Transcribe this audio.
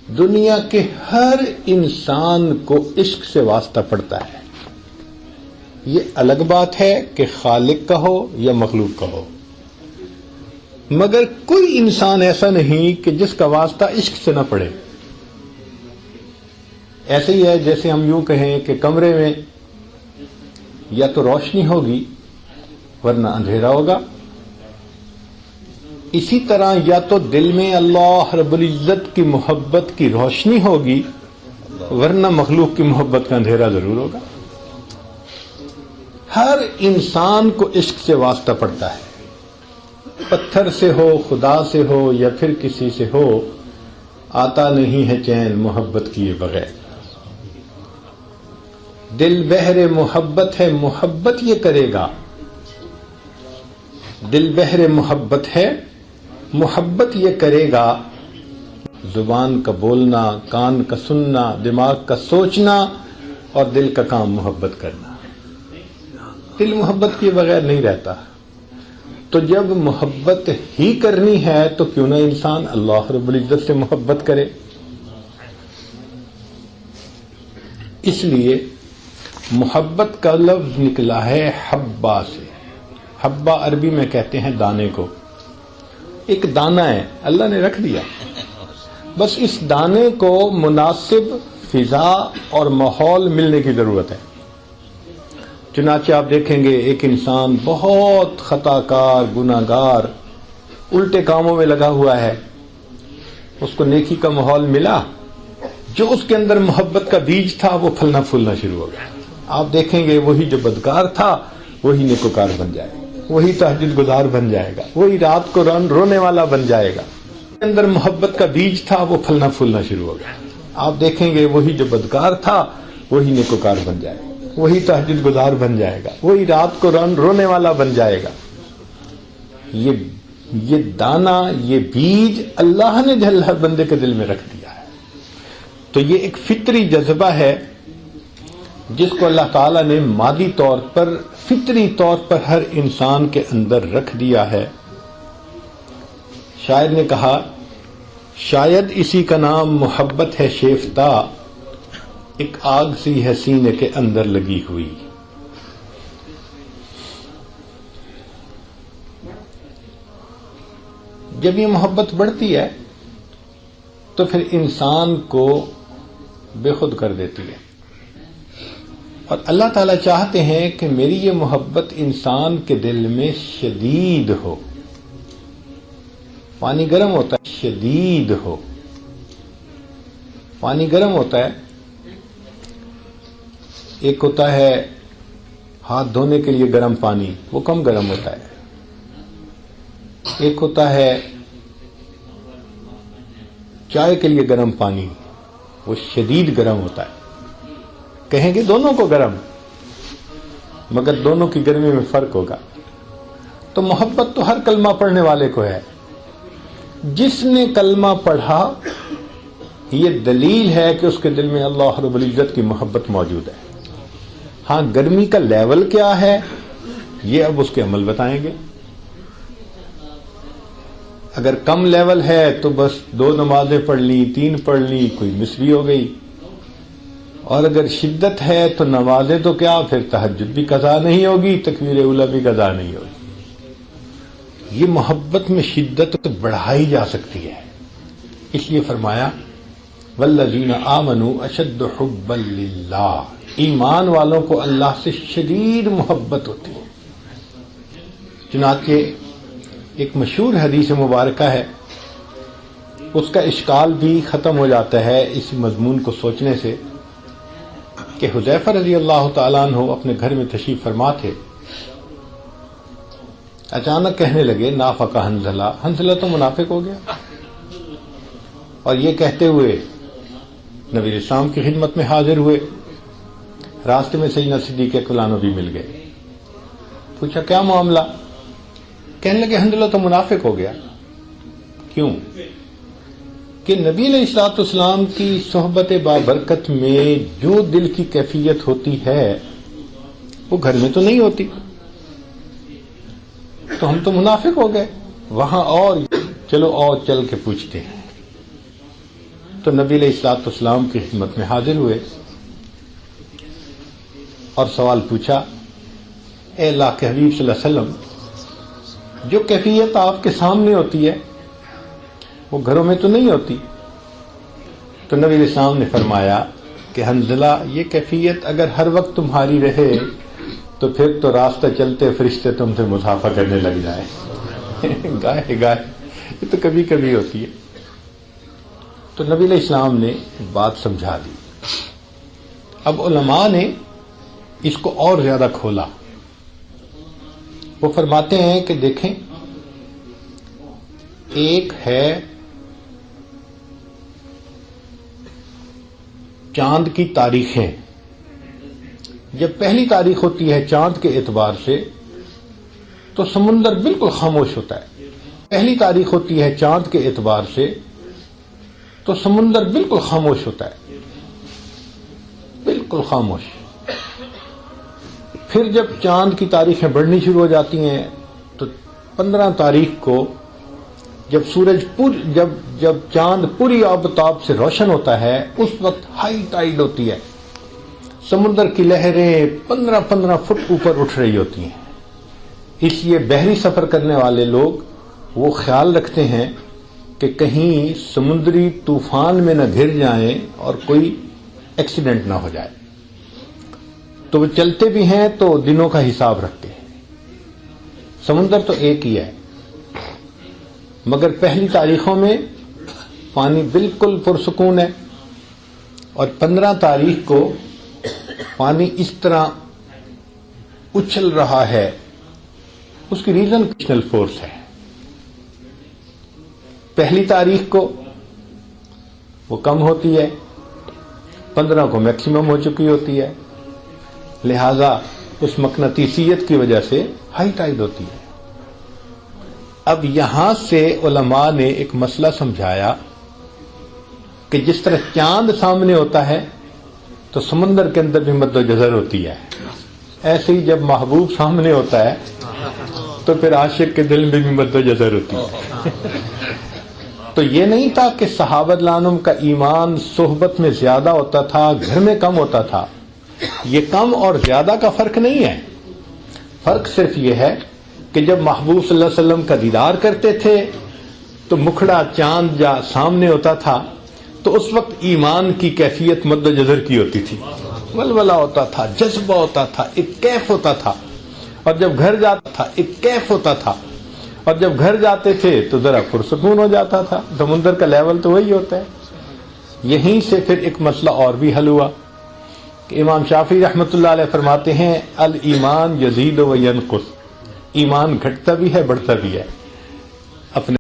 دنیا کے ہر انسان کو عشق سے واسطہ پڑتا ہے. یہ الگ بات ہے کہ خالق کا ہو یا مخلوق کا ہو، مگر کوئی انسان ایسا نہیں کہ جس کا واسطہ عشق سے نہ پڑے. ایسے ہی ہے جیسے ہم یوں کہیں کہ کمرے میں یا تو روشنی ہوگی ورنہ اندھیرا ہوگا، اسی طرح یا تو دل میں اللہ رب العزت کی محبت کی روشنی ہوگی ورنہ مخلوق کی محبت کا اندھیرا ضرور ہوگا. ہر انسان کو عشق سے واسطہ پڑتا ہے، پتھر سے ہو، خدا سے ہو یا پھر کسی سے ہو، آتا نہیں ہے چین محبت کیے بغیر. دل بہر محبت ہے، محبت یہ کرے گا. دل بہر محبت ہے، محبت یہ کرے گا. زبان کا بولنا، کان کا سننا، دماغ کا سوچنا اور دل کا کام محبت کرنا. دل محبت کیے بغیر نہیں رہتا. تو جب محبت ہی کرنی ہے تو کیوں نہ انسان اللہ رب العزت سے محبت کرے. اس لیے محبت کا لفظ نکلا ہے حبا سے. حبا عربی میں کہتے ہیں دانے کو. ایک دانہ ہے، اللہ نے رکھ دیا، بس اس دانے کو مناسب فضا اور ماحول ملنے کی ضرورت ہے. چنانچہ آپ دیکھیں گے ایک انسان بہت خطا کار، گناہ گار، الٹے کاموں میں لگا ہوا ہے، اس کو نیکی کا ماحول ملا، جو اس کے اندر محبت کا بیج تھا وہ پھلنا پھولنا شروع ہو گیا. آپ دیکھیں گے وہی جو بدکار تھا وہی نیکوکار بن جائے گا، وہی تہجد گزار بن جائے گا، وہی رات کو رونے والا بن جائے گا. اندر محبت کا بیج تھا وہ پھلنا پھولنا شروع ہو گیا. آپ دیکھیں گے وہی جو بدکار تھا وہی نیکوکار بن جائے گا، وہی تہجد گزار بن جائے گا، وہی رات کو رونے والا بن جائے گا. یہ دانہ، یہ بیج اللہ نے ہر بندے کے دل میں رکھ دیا ہے. تو یہ ایک فطری جذبہ ہے جس کو اللہ تعالیٰ نے مادی طور پر، فطری طور پر ہر انسان کے اندر رکھ دیا ہے. شاعر نے کہا شاید اسی کا نام محبت ہے شیفتہ، ایک آگ سی ہے سینے کے اندر لگی ہوئی. جب یہ محبت بڑھتی ہے تو پھر انسان کو بے خود کر دیتی ہے. اور اللہ تعالیٰ چاہتے ہیں کہ میری یہ محبت انسان کے دل میں شدید ہو. پانی گرم ہوتا ہے، شدید ہو. پانی گرم ہوتا ہے، ایک ہوتا ہے ہاتھ دھونے کے لیے گرم پانی، وہ کم گرم ہوتا ہے. ایک ہوتا ہے چائے کے لیے گرم پانی، وہ شدید گرم ہوتا ہے. کہیں گے دونوں کو گرم، مگر دونوں کی گرمی میں فرق ہوگا. تو محبت تو ہر کلمہ پڑھنے والے کو ہے. جس نے کلمہ پڑھا یہ دلیل ہے کہ اس کے دل میں اللہ رب العزت کی محبت موجود ہے. ہاں گرمی کا لیول کیا ہے یہ اب اس کے عمل بتائیں گے. اگر کم لیول ہے تو بس 2 نمازیں پڑھ لی، 3 پڑھ لی، کوئی مس بھی ہو گئی. اور اگر شدت ہے تو نمازیں تو کیا، پھر تہجد بھی قضا نہیں ہوگی، تکبیر اولیٰ بھی قضا نہیں ہوگی. یہ محبت میں شدت تو بڑھائی جا سکتی ہے. اس لیے فرمایا والذین آمنوا اشد حبا للہ، ایمان والوں کو اللہ سے شدید محبت ہوتی ہے. چنانچہ ایک مشہور حدیث مبارکہ ہے، اس کا اشکال بھی ختم ہو جاتا ہے اس مضمون کو سوچنے سے، کہ حذیفہ رضی اللہ تعالیٰ عنہ اپنے گھر میں تشریف فرما تھے. اچانک کہنے لگے نافق حنظلہ، حنظلہ تو منافق ہو گیا. اور یہ کہتے ہوئے نبی اسلام کی خدمت میں حاضر ہوئے. راستے میں سیدنا صدیق اکبر بھی مل گئے. پوچھا کیا معاملہ؟ کہنے لگے حنظلہ تو منافق ہو گیا. کیوں؟ کہ نبی علیہ الصلوۃ والسلام کی صحبت بابرکت میں جو دل کی کیفیت ہوتی ہے وہ گھر میں تو نہیں ہوتی. تو ہم تو منافق ہو گئے وہاں. اور چلو اور چل کے پوچھتے ہیں. تو نبی علیہ الصلوۃ والسلام کی خدمت میں حاضر ہوئے اور سوال پوچھا، اے اللہ کے حبیب صلی اللہ علیہ وسلم، جو کیفیت آپ کے سامنے ہوتی ہے وہ گھروں میں تو نہیں ہوتی؟ تو نبی علیہ السلام نے فرمایا کہ حنظلہ، یہ کیفیت اگر ہر وقت تمہاری رہے تو پھر تو راستہ چلتے فرشتے تم سے مصافحہ کرنے لگ جائے گائے گائے، یہ تو کبھی کبھی ہوتی ہے۔ تو نبی علیہ السلام نے بات سمجھا دی۔ اب علماء نے اس کو اور زیادہ کھولا۔ وہ فرماتے ہیں کہ دیکھیں، ایک ہے چاند کی تاریخیں۔ جب پہلی تاریخ ہوتی ہے چاند کے اعتبار سے تو سمندر بالکل خاموش ہوتا ہے۔ پہلی تاریخ ہوتی ہے چاند کے اعتبار سے تو سمندر بالکل خاموش ہوتا ہے، بالکل خاموش۔ پھر جب چاند کی تاریخیں بڑھنی شروع ہو جاتی ہیں تو 15 تاریخ کو جب چاند پوری آب و تاب سے روشن ہوتا ہے، اس وقت ہائی ٹائیڈ ہوتی ہے، سمندر کی لہریں 15 فٹ اوپر اٹھ رہی ہوتی ہیں۔ اس لیے بحری سفر کرنے والے لوگ وہ خیال رکھتے ہیں کہ کہیں سمندری طوفان میں نہ گر جائیں اور کوئی ایکسیڈنٹ نہ ہو جائے، تو وہ چلتے بھی ہیں تو دنوں کا حساب رکھتے ہیں۔ سمندر تو ایک ہی ہے، مگر پہلی تاریخوں میں پانی بالکل پرسکون ہے، اور 15 تاریخ کو پانی اس طرح اچھل رہا ہے۔ اس کی ریزن گریویٹیشنل فورس ہے۔ پہلی تاریخ کو وہ کم ہوتی ہے، 15 کو میکسیمم ہو چکی ہوتی ہے، لہذا اس مقناطیسیت کی وجہ سے ہائی ٹائیڈ ہوتی ہے۔ اب یہاں سے علماء نے ایک مسئلہ سمجھایا کہ جس طرح چاند سامنے ہوتا ہے تو سمندر کے اندر بھی مد و جزر ہوتی ہے، ایسے ہی جب محبوب سامنے ہوتا ہے تو پھر عاشق کے دل میں بھی مد و جزر ہوتی ہے۔ تو یہ نہیں تھا کہ صحابہ رضوان کا ایمان صحبت میں زیادہ ہوتا تھا، گھر میں کم ہوتا تھا۔ یہ کم اور زیادہ کا فرق نہیں ہے، فرق صرف یہ ہے کہ جب محبوب صلی اللہ علیہ وسلم کا دیدار کرتے تھے تو مکھڑا چاند جا سامنے ہوتا تھا تو اس وقت ایمان کی کیفیت مد و جزر کی ہوتی تھی، ولولہ ہوتا تھا، جذبہ ہوتا تھا، ایک کیف ہوتا تھا، اور جب گھر جاتا تھا ایک کیف ہوتا تھا، اور جب گھر جاتے تھے تو ذرا پرسکون ہو جاتا تھا۔ سمندر کا لیول تو وہی ہوتا ہے۔ یہیں سے پھر ایک مسئلہ اور بھی حل ہوا کہ امام شافعی رحمۃ اللہ علیہ فرماتے ہیں، الایمان یزید و ینقص، ایمان گھٹتا بھی ہے بڑھتا بھی ہے۔